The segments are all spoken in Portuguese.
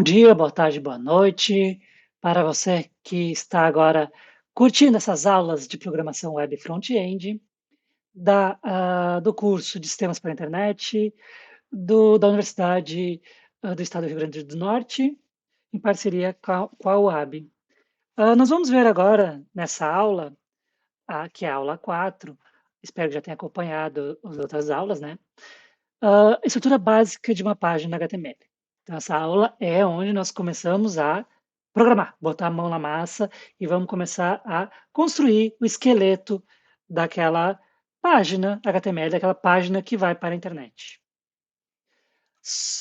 dia, boa tarde, boa noite para você que está agora curtindo essas aulas de programação web front-end do curso de Sistemas para a Internet da Universidade do Estado do Rio Grande do Norte, em parceria com a UAB. Nós vamos ver agora nessa aula, que é a aula 4, espero que já tenha acompanhado as outras aulas, né? Estrutura básica de uma página HTML. Então, essa aula é onde nós começamos a programar, botar a mão na massa e vamos começar a construir o esqueleto daquela página HTML, daquela página que vai para a internet.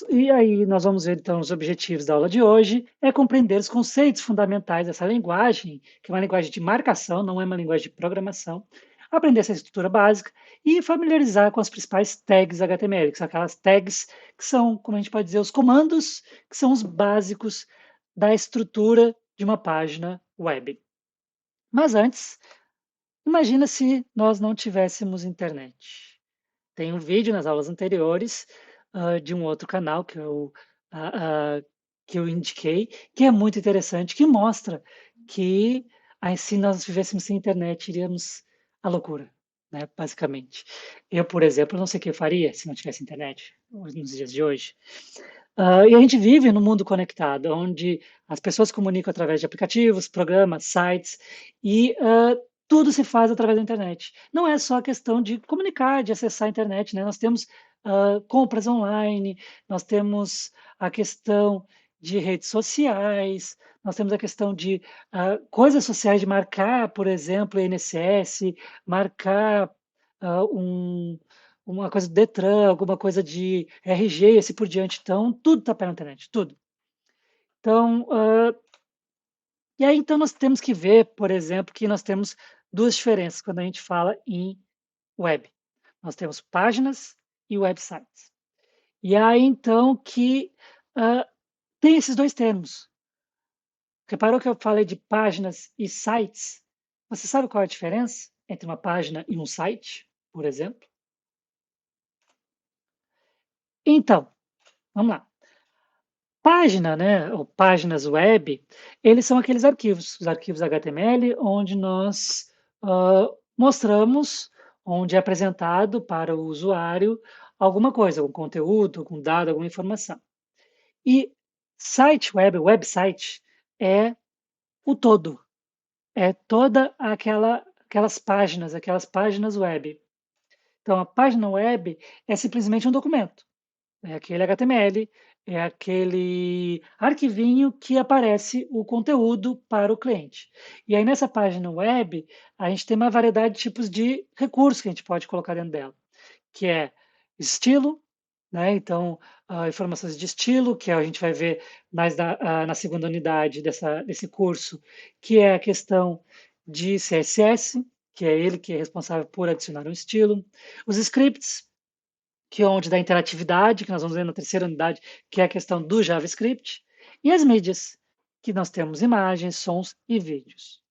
E aí nós vamos ver então os objetivos da aula de hoje, é compreender os conceitos fundamentais dessa linguagem, que é uma linguagem de marcação, não é uma linguagem de programação, aprender essa estrutura básica e familiarizar com as principais tags HTML, que são aquelas tags que são, como a gente pode dizer, os comandos, que são os básicos da estrutura de uma página web. Mas antes, imagina se nós não tivéssemos internet. Tem um vídeo nas aulas anteriores de um outro canal que eu indiquei, que é muito interessante, que mostra que aí, se nós vivêssemos sem internet, iríamos à loucura, né, basicamente. Eu, por exemplo, não sei o que eu faria se não tivesse internet nos dias de hoje. E a gente vive num mundo conectado, onde as pessoas comunicam através de aplicativos, programas, sites, e tudo se faz através da internet. Não é só a questão de comunicar, de acessar a internet, né? Nós temos compras online, nós temos a questão de redes sociais, nós temos a questão de coisas sociais, de marcar, por exemplo, INSS, marcar um, uma coisa do Detran, alguma coisa de RG e assim por diante. Então, tudo está pela internet, tudo. Então, e aí então nós temos que ver, por exemplo, que nós temos duas diferenças quando a gente fala em web. Nós temos páginas e websites. E aí então que tem esses dois termos. Reparou que eu falei de páginas e sites? Você sabe qual é a diferença entre uma página e um site, por exemplo? Então, vamos lá. Página, né, ou páginas web, eles são aqueles arquivos, os arquivos HTML, onde nós mostramos, onde é apresentado para o usuário alguma coisa, algum conteúdo, algum dado, alguma informação. E site web, website, é o todo, é toda aquelas páginas web. Então, a página web é simplesmente um documento. É aquele HTML, é aquele arquivinho que aparece o conteúdo para o cliente. E aí nessa página web, a gente tem uma variedade de tipos de recursos que a gente pode colocar dentro dela, que é estilo, né? Então, informações de estilo, que a gente vai ver mais na segunda unidade desse curso, que é a questão de CSS, que é ele que é responsável por adicionar um estilo. Os scripts, que é onde dá interatividade, que nós vamos ver na terceira unidade, que é a questão do JavaScript, e as mídias, que nós temos imagens, sons e vídeos.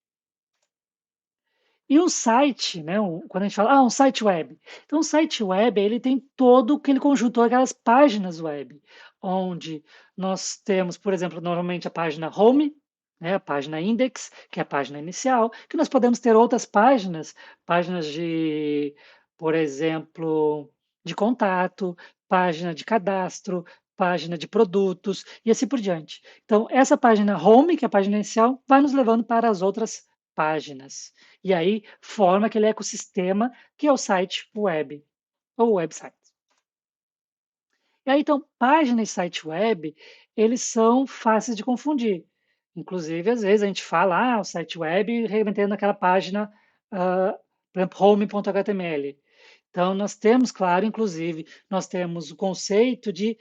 E um site, né, quando a gente fala, um site web. Então, o site web, ele tem todo aquele conjunto, aquelas páginas web, onde nós temos, por exemplo, normalmente a página home, né, a página index, que é a página inicial, que nós podemos ter outras páginas de, por exemplo, de contato, página de cadastro, página de produtos e assim por diante. Então, essa página home, que é a página inicial, vai nos levando para as outras páginas. E aí forma aquele ecossistema que é o site web ou website. E aí, então, página e site web, eles são fáceis de confundir. Inclusive, às vezes a gente fala, o site web remetendo aquela página, por exemplo, home.html. Então, nós temos, claro, inclusive, nós temos o conceito de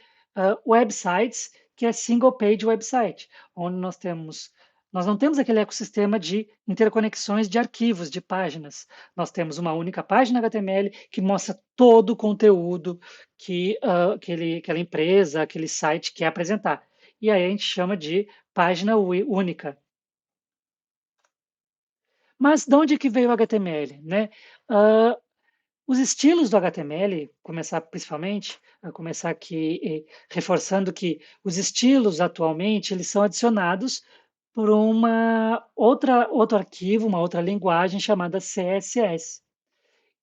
websites, que é single page website, onde nós não temos aquele ecossistema de interconexões de arquivos, de páginas. Nós temos uma única página HTML que mostra todo o conteúdo que aquela empresa, aquele site quer apresentar. E aí a gente chama de página única. Mas de onde que veio o HTML, né? Os estilos do HTML, começar aqui reforçando que os estilos atualmente eles são adicionados por outro arquivo, uma outra linguagem chamada CSS.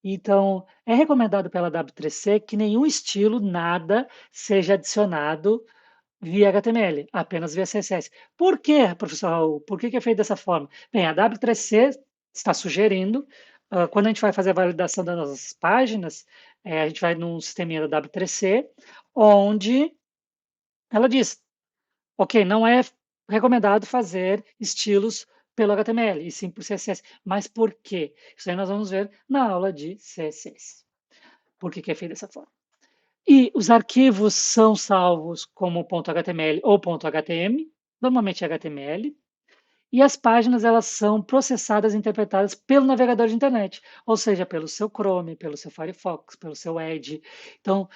Então, é recomendado pela W3C que nenhum estilo, nada, seja adicionado via HTML, apenas via CSS. Por quê, professor Raul? Por que é feito dessa forma? Bem, a W3C está sugerindo, quando a gente vai fazer a validação das nossas páginas, a gente vai num sisteminha da W3C, onde ela diz, ok, não é recomendado fazer estilos pelo HTML, e sim por CSS. Mas por quê? Isso aí nós vamos ver na aula de CSS. Por que é feito dessa forma? E os arquivos são salvos como .html ou .htm, normalmente HTML, e as páginas elas são processadas e interpretadas pelo navegador de internet, ou seja, pelo seu Chrome, pelo seu Firefox, pelo seu Edge. Então,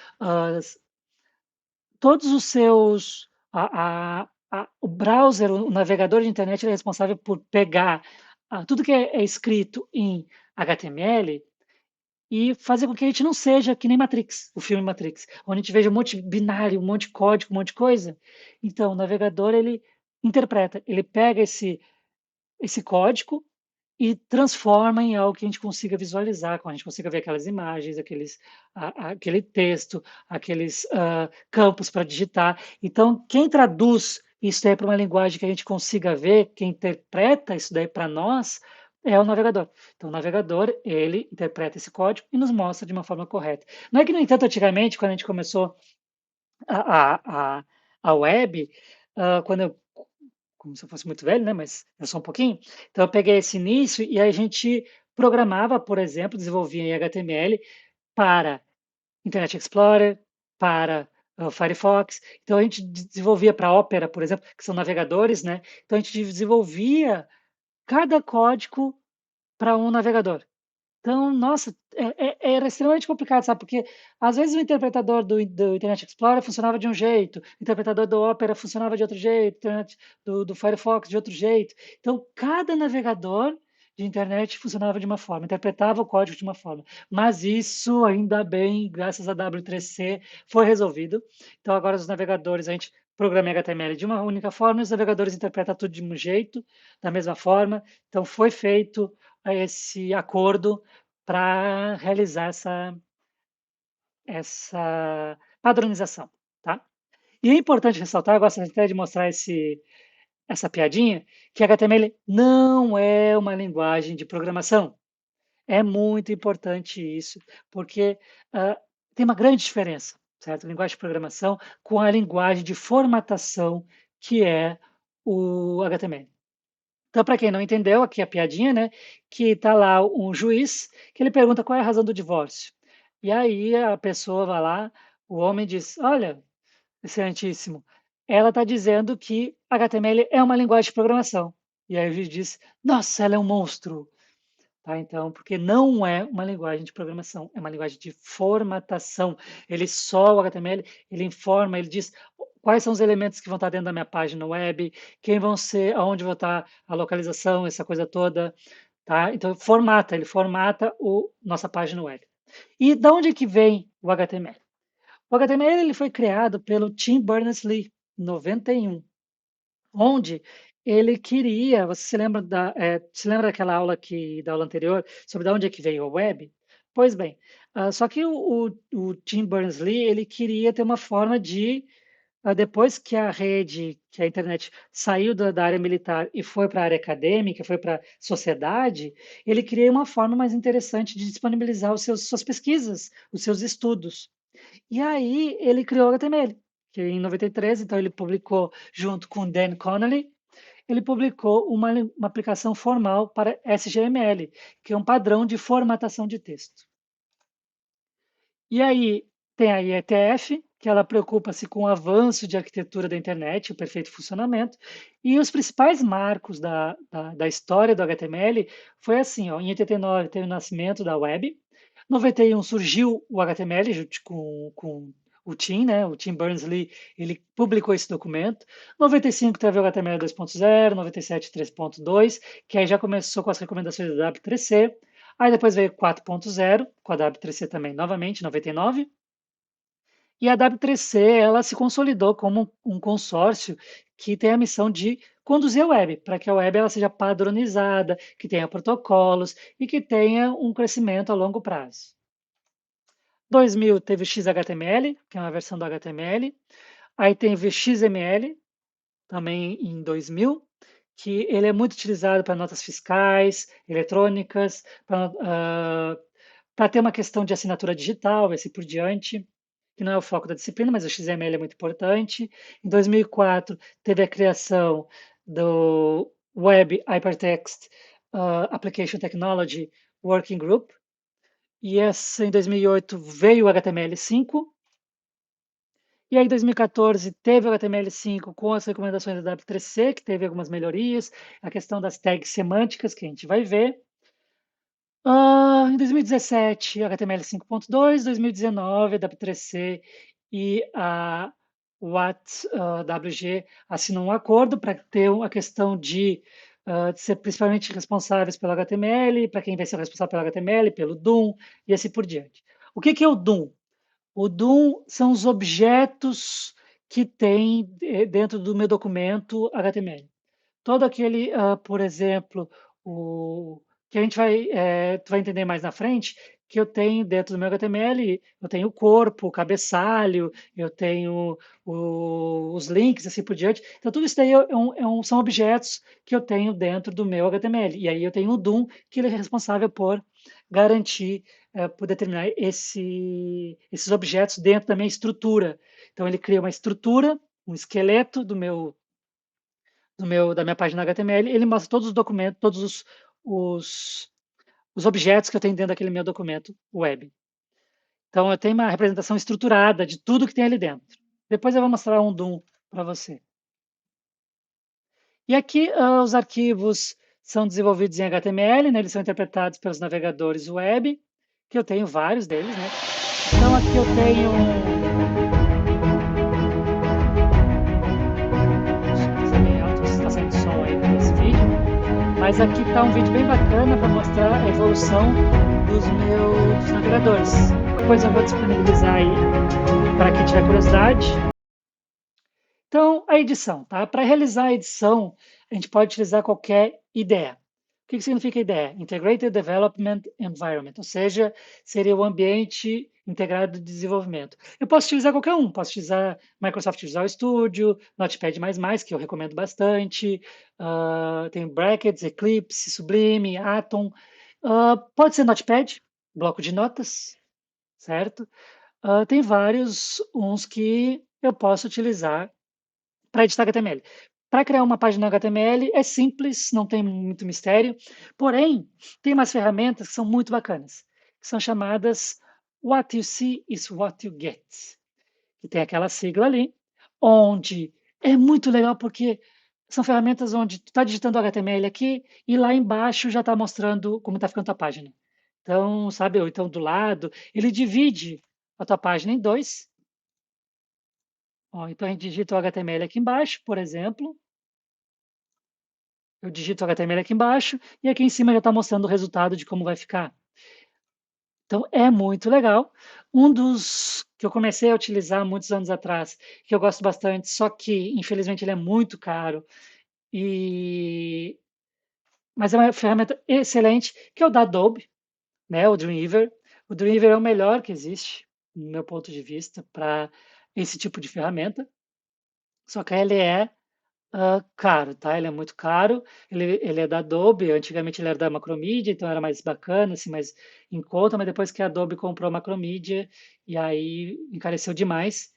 todos os seus o browser, o navegador de internet, ele é responsável por pegar tudo que é escrito em HTML e fazer com que a gente não seja que nem Matrix, o filme Matrix, onde a gente veja um monte de binário, um monte de código, um monte de coisa. Então, o navegador, ele interpreta, ele pega esse código e transforma em algo que a gente consiga visualizar, que a gente consiga ver aquelas imagens, aquele texto, aqueles campos para digitar. Então, quem traduz isso daí para uma linguagem que a gente consiga ver, quem interpreta isso daí para nós, é o navegador. Então, o navegador, ele interpreta esse código e nos mostra de uma forma correta. Não é que, no entanto, antigamente, quando a gente começou a, a, a web, quando eu como se eu fosse muito velho, né? Mas eu sou um pouquinho. Então eu peguei esse início e a gente programava, por exemplo, desenvolvia em HTML para Internet Explorer, para o Firefox. Então a gente desenvolvia para Opera, por exemplo, que são navegadores, né? Então a gente desenvolvia cada código para um navegador. Então, nossa, era extremamente complicado, sabe? Porque às vezes o interpretador do Internet Explorer funcionava de um jeito, o interpretador do Opera funcionava de outro jeito, o internet do Firefox de outro jeito. Então, cada navegador de internet funcionava de uma forma, interpretava o código de uma forma. Mas isso, ainda bem, graças a W3C, foi resolvido. Então, agora os navegadores, a gente programa em HTML de uma única forma, e os navegadores interpretam tudo de um jeito, da mesma forma. Então, foi feito esse acordo para realizar essa padronização, tá? E é importante ressaltar, eu gosto até de mostrar essa piadinha, que HTML não é uma linguagem de programação. É muito importante isso, porque tem uma grande diferença, certo? A linguagem de programação com a linguagem de formatação que é o HTML. Então, para quem não entendeu, aqui a piadinha, né? Que está lá um juiz que ele pergunta qual é a razão do divórcio. E aí a pessoa vai lá, o homem diz: Olha, excelentíssimo, ela está dizendo que HTML é uma linguagem de programação. E aí o juiz diz: Nossa, ela é um monstro. Tá, então, porque não é uma linguagem de programação, é uma linguagem de formatação. Ele só, o HTML, ele informa, ele diz quais são os elementos que vão estar dentro da minha página web, quem vão ser, aonde vai estar a localização, essa coisa toda, tá? Então, ele formata nossa página web. E de onde é que vem o HTML? O HTML ele foi criado pelo Tim Berners-Lee, em 91, onde ele queria, você se lembra daquela da aula anterior, sobre de onde é que veio a web? Pois bem, só que o Tim Berners-Lee, ele queria ter uma forma de, depois que que a internet saiu da área militar e foi para a área acadêmica, foi para a sociedade, ele queria uma forma mais interessante de disponibilizar suas pesquisas, os seus estudos. E aí ele criou o HTML, que em 93, então ele publicou junto com Dan Connolly, ele publicou uma aplicação formal para SGML, que é um padrão de formatação de texto. E aí tem a IETF, que ela preocupa-se com o avanço de arquitetura da internet, o perfeito funcionamento, e os principais marcos da história do HTML foi assim, ó, em 89 teve o nascimento da web, 91 surgiu o HTML junto com o Tim, né? O Tim Berners-Lee, ele publicou esse documento. 95 teve o HTML 2.0, 97 3.2, que aí já começou com as recomendações da W3C. Aí depois veio 4.0, com a W3C também, novamente, 99. E a W3C, ela se consolidou como um consórcio que tem a missão de conduzir a web, para que a web ela seja padronizada, que tenha protocolos e que tenha um crescimento a longo prazo. 2000 teve o XHTML, que é uma versão do HTML. Aí teve o XML, também em 2000, que ele é muito utilizado para notas fiscais, eletrônicas, para ter uma questão de assinatura digital e assim por diante, que não é o foco da disciplina, mas o XML é muito importante. Em 2004, teve a criação do Web Hypertext Application Technology Working Group, e essa, em 2008 veio o HTML5, e aí, em 2014, teve o HTML5 com as recomendações da W3C, que teve algumas melhorias, a questão das tags semânticas, que a gente vai ver. Em 2017, HTML 5.2, 2019, a W3C e a WG assinam um acordo para ter a questão de ser principalmente responsáveis pelo HTML, para quem vai ser responsável pelo HTML, pelo DOM e assim por diante. O que é o DOM? O DOM são os objetos que tem dentro do meu documento HTML. Todo aquele, por exemplo, o que a gente tu vai entender mais na frente, que eu tenho dentro do meu HTML, eu tenho o corpo, o cabeçalho, eu tenho os links, assim por diante. Então, tudo isso daí são objetos que eu tenho dentro do meu HTML. E aí eu tenho o DOM, que ele é responsável por garantir, por determinar esses objetos dentro da minha estrutura. Então, ele cria uma estrutura, um esqueleto da minha página HTML, ele mostra todos os documentos, todos os, os objetos que eu tenho dentro daquele meu documento web. Então, eu tenho uma representação estruturada de tudo que tem ali dentro. Depois eu vou mostrar um DOM para você. E aqui os arquivos são desenvolvidos em HTML, né? Eles são interpretados pelos navegadores web, que eu tenho vários deles, né? Então aqui eu tenho está saindo som aí nesse vídeo, mas aqui está um vídeo bem bacana para mostrar a evolução dos navegadores. Depois eu vou disponibilizar aí para quem tiver curiosidade. Então, a edição, tá? Para realizar a edição, a gente pode utilizar qualquer IDE. O que significa IDE? Integrated Development Environment, ou seja, seria o ambiente integrado de desenvolvimento. Eu posso utilizar qualquer um, posso utilizar Microsoft Visual Studio, Notepad++, que eu recomendo bastante, tem Brackets, Eclipse, Sublime, Atom, pode ser Notepad, bloco de notas, certo? Tem vários, uns que eu posso utilizar para editar HTML. Para criar uma página HTML é simples, não tem muito mistério, porém, tem umas ferramentas que são muito bacanas, que são chamadas What You See is What You Get, que tem aquela sigla ali, onde é muito legal porque são ferramentas onde tu está digitando HTML aqui e lá embaixo já está mostrando como está ficando a tua página. Então, sabe, ou então do lado, ele divide a tua página em dois. Ó, então a gente digita o HTML aqui embaixo, por exemplo. Eu digito o HTML aqui embaixo e aqui em cima já está mostrando o resultado de como vai ficar. Então é muito legal. Um dos que eu comecei a utilizar muitos anos atrás, que eu gosto bastante, só que infelizmente ele é muito caro, e... mas é uma ferramenta excelente, que é o da Adobe, né, o Dreamweaver. O Dreamweaver é o melhor que existe, no meu ponto de vista, para esse tipo de ferramenta. Só que ele é caro, tá? Ele é muito caro. Ele é da Adobe. Antigamente ele era da Macromedia, então era mais bacana, assim, mais em conta. Mas depois que a Adobe comprou a Macromedia, e aí encareceu demais.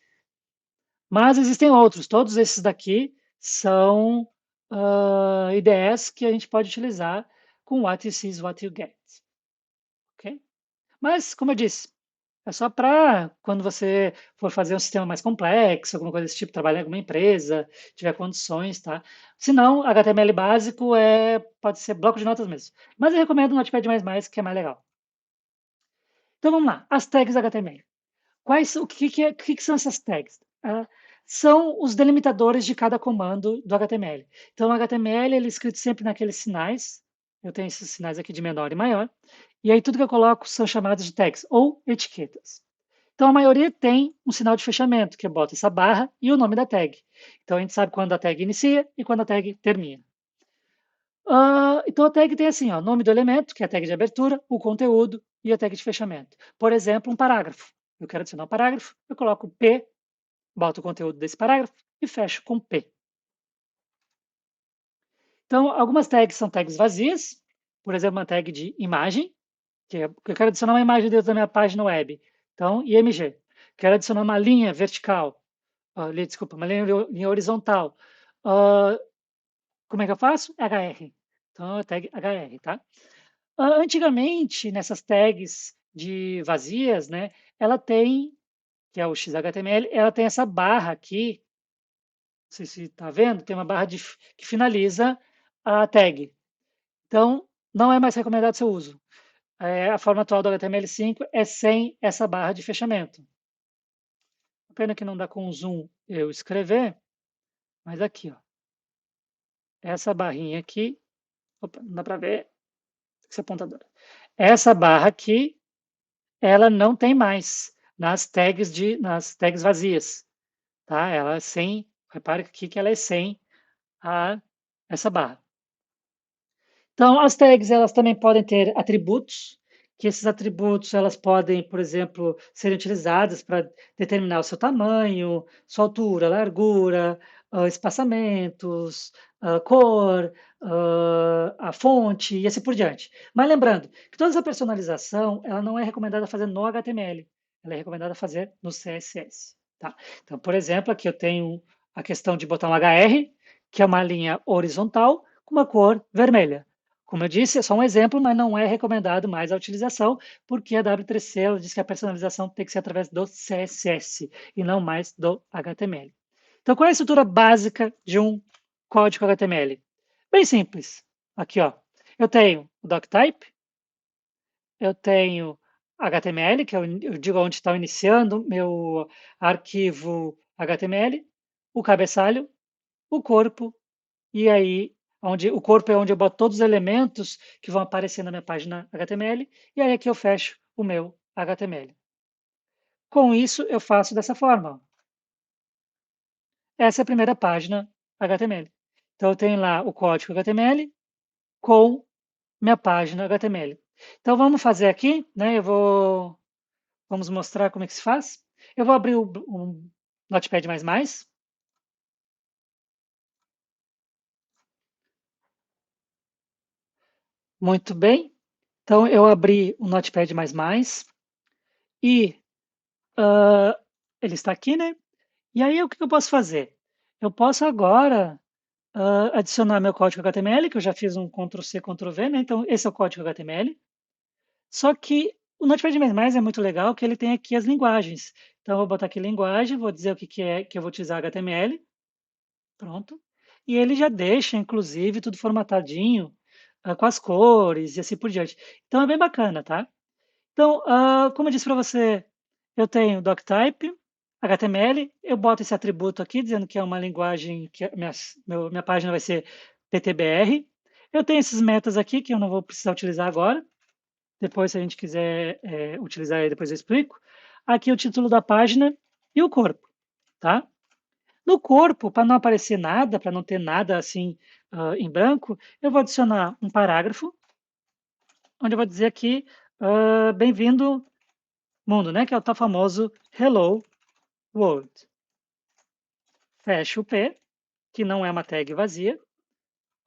Mas existem outros. Todos esses daqui são IDEs que a gente pode utilizar com What You See is What You Get. Ok? Mas, como eu disse, é só para quando você for fazer um sistema mais complexo, alguma coisa desse tipo, trabalhar em alguma empresa, tiver condições, tá? Se não, HTML básico pode ser bloco de notas mesmo. Mas eu recomendo o Notepad++, que é mais legal. Então vamos lá, as tags HTML. O que são essas tags? São os delimitadores de cada comando do HTML. Então o HTML ele é escrito sempre naqueles sinais. Eu tenho esses sinais aqui de menor e maior. E aí tudo que eu coloco são chamadas de tags ou etiquetas. Então a maioria tem um sinal de fechamento, que eu boto essa barra e o nome da tag. Então a gente sabe quando a tag inicia e quando a tag termina. Então a tag tem assim, ó, nome do elemento, que é a tag de abertura, o conteúdo e a tag de fechamento. Por exemplo, um parágrafo. Eu quero adicionar um parágrafo, eu coloco P, boto o conteúdo desse parágrafo e fecho com P. Então, algumas tags são tags vazias, por exemplo, uma tag de imagem, que eu quero adicionar uma imagem dentro da minha página web. Então, IMG. Quero adicionar uma linha vertical, desculpa, uma linha horizontal. Como é que eu faço? HR. Então, a tag HR, tá? Antigamente, nessas tags de vazias, né, ela tem, que é o XHTML, ela tem essa barra aqui, não sei se está vendo, tem uma barra que finaliza a tag. Então, não é mais recomendado seu uso. A forma atual do HTML5 é sem essa barra de fechamento. Pena que não dá com zoom eu escrever, mas aqui, ó, essa barrinha aqui, opa, não dá para ver, esse apontador. Essa barra aqui, ela não tem mais nas tags vazias, tá? Ela é sem, repare aqui que ela é sem essa barra. Então, as tags elas também podem ter atributos, que esses atributos elas podem, por exemplo, serem utilizadas para determinar o seu tamanho, sua altura, largura, espaçamentos, cor, a fonte e assim por diante. Mas lembrando que toda essa personalização ela não é recomendada fazer no HTML, ela é recomendada fazer no CSS. Tá? Então, por exemplo, aqui eu tenho a questão de botar um HR, que é uma linha horizontal com uma cor vermelha. Como eu disse, é só um exemplo, mas não é recomendado mais a utilização, porque a W3C ela diz que a personalização tem que ser através do CSS e não mais do HTML. Então, qual é a estrutura básica de um código HTML? Bem simples. Aqui, ó, eu tenho o doctype, eu tenho HTML, que eu digo onde está iniciando meu arquivo HTML, o cabeçalho, o corpo e aí, onde o corpo é onde eu boto todos os elementos que vão aparecer na minha página HTML, e aí aqui eu fecho o meu HTML. Com isso, eu faço dessa forma. Essa é a primeira página HTML. Então, eu tenho lá o código HTML com minha página HTML. Então, vamos fazer aqui, né? Vamos mostrar como é que se faz. Eu vou abrir o Notepad++. Muito bem. Então, eu abri o Notepad++ e ele está aqui, né? E aí, o que eu posso fazer? Eu posso agora adicionar meu código HTML, que eu já fiz um Ctrl+C, Ctrl+V, né? Então, esse é o código HTML. Só que o Notepad++ é muito legal, que ele tem aqui as linguagens. Então, eu vou botar aqui linguagem, vou dizer o que é que eu vou utilizar HTML. Pronto. E ele já deixa, inclusive, tudo formatadinho, com as cores e assim por diante. Então, é bem bacana, tá? Então, como eu disse para você, eu tenho doctype, HTML, eu boto esse atributo aqui, dizendo que é uma linguagem que minha página vai ser PTBR. Eu tenho esses metas aqui, que eu não vou precisar utilizar agora. Depois, se a gente quiser utilizar, depois eu explico. Aqui o título da página e o corpo, tá? No corpo, para não aparecer nada, para não ter nada assim em branco, eu vou adicionar um parágrafo, onde eu vou dizer aqui, bem-vindo mundo, né? Que é o tal famoso Hello World. Fecho o P, que não é uma tag vazia,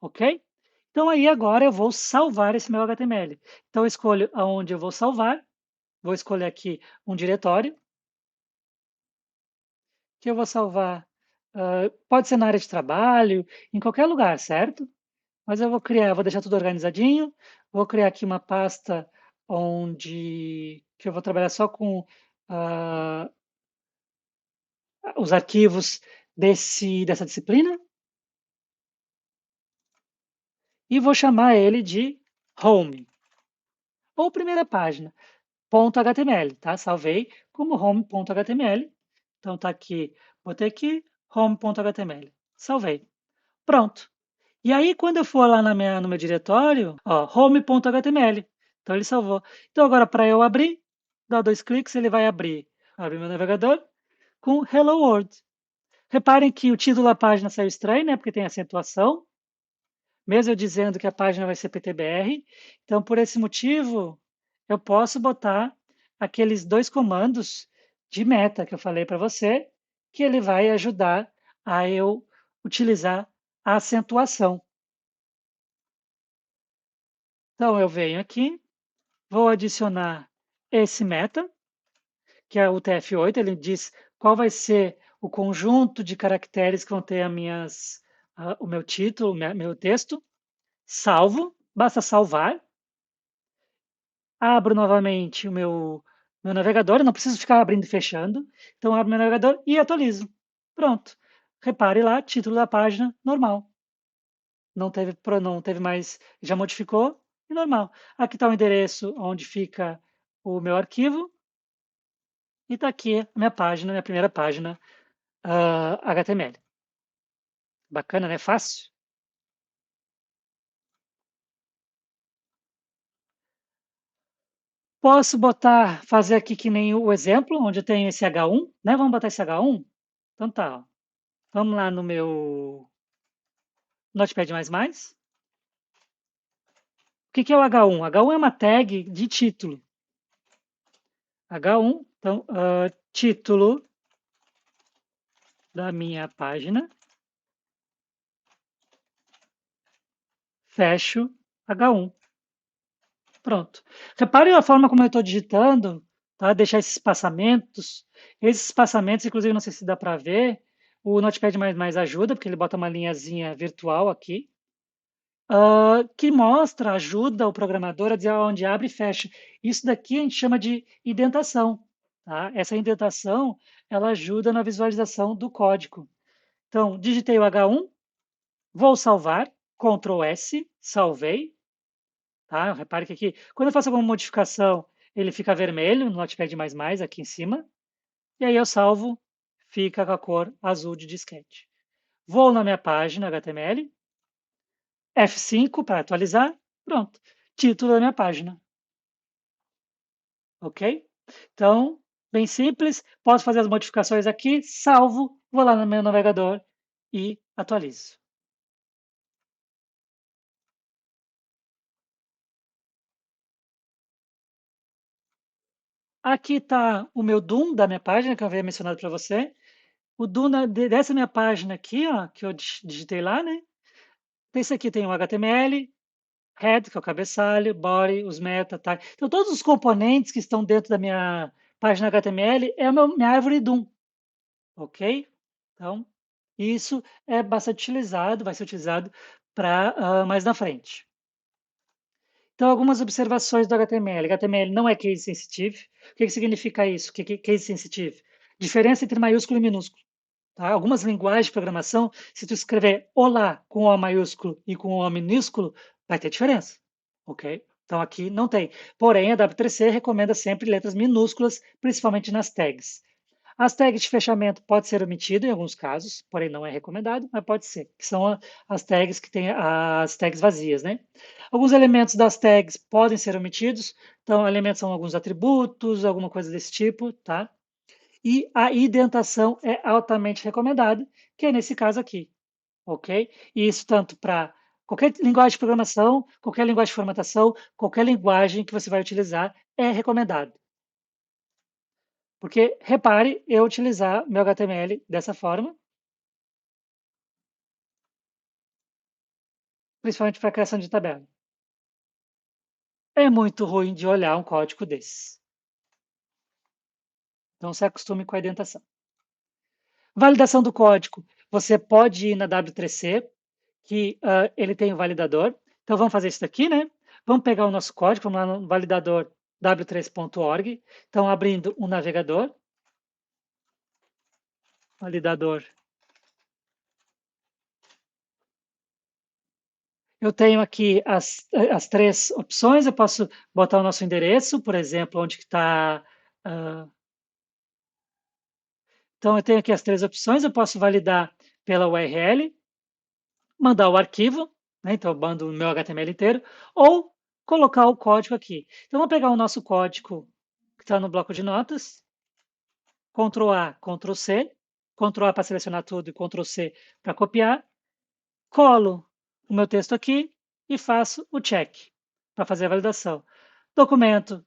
ok? Então aí agora eu vou salvar esse meu HTML. Então eu escolho aonde eu vou salvar, vou escolher aqui um diretório, que eu vou salvar, pode ser na área de trabalho, em qualquer lugar, certo? Mas eu vou criar, vou deixar tudo organizadinho, vou criar aqui uma pasta que eu vou trabalhar só com os arquivos dessa disciplina, e vou chamar ele de home, ou primeira página, .html, tá? Salvei como home.html. Então tá aqui, botei aqui home.html. Salvei. Pronto. E aí, quando eu for lá no meu diretório, ó, home.html, Então ele salvou. Então agora para eu abrir, dá 2 cliques, ele vai abrir. Abre meu navegador com Hello World. Reparem que o título da página saiu estranho, né? Porque tem acentuação, mesmo eu dizendo que a página vai ser PTBR. Então, por esse motivo, eu posso botar aqueles 2 comandos de meta que eu falei para você, que ele vai ajudar a eu utilizar a acentuação. Então, eu venho aqui, vou adicionar esse meta, que é o TF8, ele diz qual vai ser o conjunto de caracteres que vão ter o meu título, meu texto. Salvo, basta salvar. Abro novamente o meu navegador, eu não preciso ficar abrindo e fechando. Então, abro meu navegador e atualizo. Pronto. Repare lá, título da página, normal. Não teve mais, já modificou, e normal. Aqui está o endereço onde fica o meu arquivo. E está aqui a minha página, minha primeira página HTML. Bacana, né? Fácil. Posso fazer aqui que nem o exemplo, onde eu tenho esse H1, né? Vamos botar esse H1? Então tá, ó. Vamos lá no meu Notepad++. O que é o H1? H1 é uma tag de título. H1, então, título da minha página, fecho H1. Pronto. Repare a forma como eu estou digitando, tá? Deixar esses espaçamentos. Esses espaçamentos, inclusive, não sei se dá para ver, o Notepad++ ajuda, porque ele bota uma linhazinha virtual aqui, que mostra, ajuda o programador a dizer onde abre e fecha. Isso daqui a gente chama de indentação. Tá? Essa indentação, ela ajuda na visualização do código. Então, digitei o H1, vou salvar, Ctrl S, salvei. Tá? Repare que aqui, quando eu faço alguma modificação, ele fica vermelho no Notepad++ aqui em cima. E aí eu salvo, fica com a cor azul de disquete. Vou na minha página HTML, F5 para atualizar, pronto. Título da minha página. Ok? Então, bem simples, posso fazer as modificações aqui, salvo, vou lá no meu navegador e atualizo. Aqui está o meu DOM da minha página, que eu havia mencionado para você. O DOM dessa minha página aqui, ó, que eu digitei lá, né? Esse aqui tem o HTML, head, que é o cabeçalho, body, os meta, tá? Então, todos os componentes que estão dentro da minha página HTML é a minha árvore DOM, ok? Então, isso é bastante utilizado, vai ser utilizado para mais na frente. Então, algumas observações do HTML. HTML não é case sensitive. O que significa isso? O que é case sensitive? Diferença entre maiúsculo e minúsculo. Tá? Algumas linguagens de programação, se tu escrever olá com O maiúsculo e com O minúsculo, vai ter diferença. Ok? Então aqui não tem. Porém, a W3C recomenda sempre letras minúsculas, principalmente nas tags. As tags de fechamento pode ser omitido em alguns casos, porém não é recomendado, mas pode ser, que são as tags que têm as tags vazias, né? Alguns elementos das tags podem ser omitidos, então elementos são alguns atributos, alguma coisa desse tipo, tá? E a indentação é altamente recomendada, que é nesse caso aqui, ok? E isso tanto para qualquer linguagem de programação, qualquer linguagem de formatação, qualquer linguagem que você vai utilizar, é recomendado. Porque, repare, eu utilizar meu HTML dessa forma, principalmente para criação de tabela. É muito ruim de olhar um código desse. Então, se acostume com a indentação. Validação do código. Você pode ir na W3C, que ele tem o validador. Então, vamos fazer isso daqui, né? Vamos pegar o nosso código, vamos lá no validador w3.org. Então, abrindo um navegador. Validador. Eu tenho aqui as 3 opções. Eu posso botar o nosso endereço, por exemplo, onde está... então, eu tenho aqui as 3 opções. Eu posso validar pela URL, mandar o arquivo, né? Então eu mando o meu HTML inteiro, ou colocar o código aqui. Então, vamos pegar o nosso código que está no bloco de notas, Ctrl A, Ctrl C, Ctrl A para selecionar tudo e Ctrl C para copiar, colo o meu texto aqui e faço o check para fazer a validação. Documento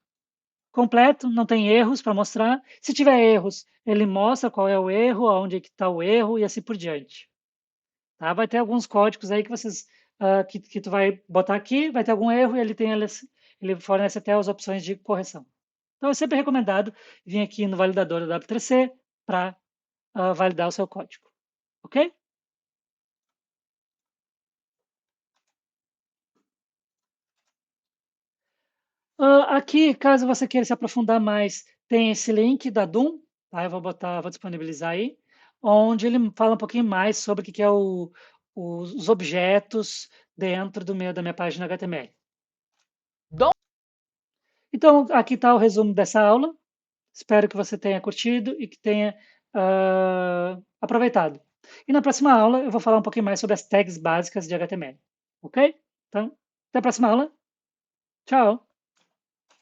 completo, não tem erros para mostrar. Se tiver erros, ele mostra qual é o erro, aonde está o erro e assim por diante. Tá? Vai ter alguns códigos aí que vocês que tu vai botar aqui, vai ter algum erro e ele fornece até as opções de correção. Então é sempre recomendado vir aqui no validador da W3C para validar o seu código, ok? Aqui, caso você queira se aprofundar mais, tem esse link da Doom, tá? Eu vou disponibilizar aí, onde ele fala um pouquinho mais sobre o que é os objetos dentro da minha página HTML. Então, aqui está o resumo dessa aula. Espero que você tenha curtido e que tenha aproveitado. E na próxima aula eu vou falar um pouquinho mais sobre as tags básicas de HTML, ok? Então, até a próxima aula. Tchau!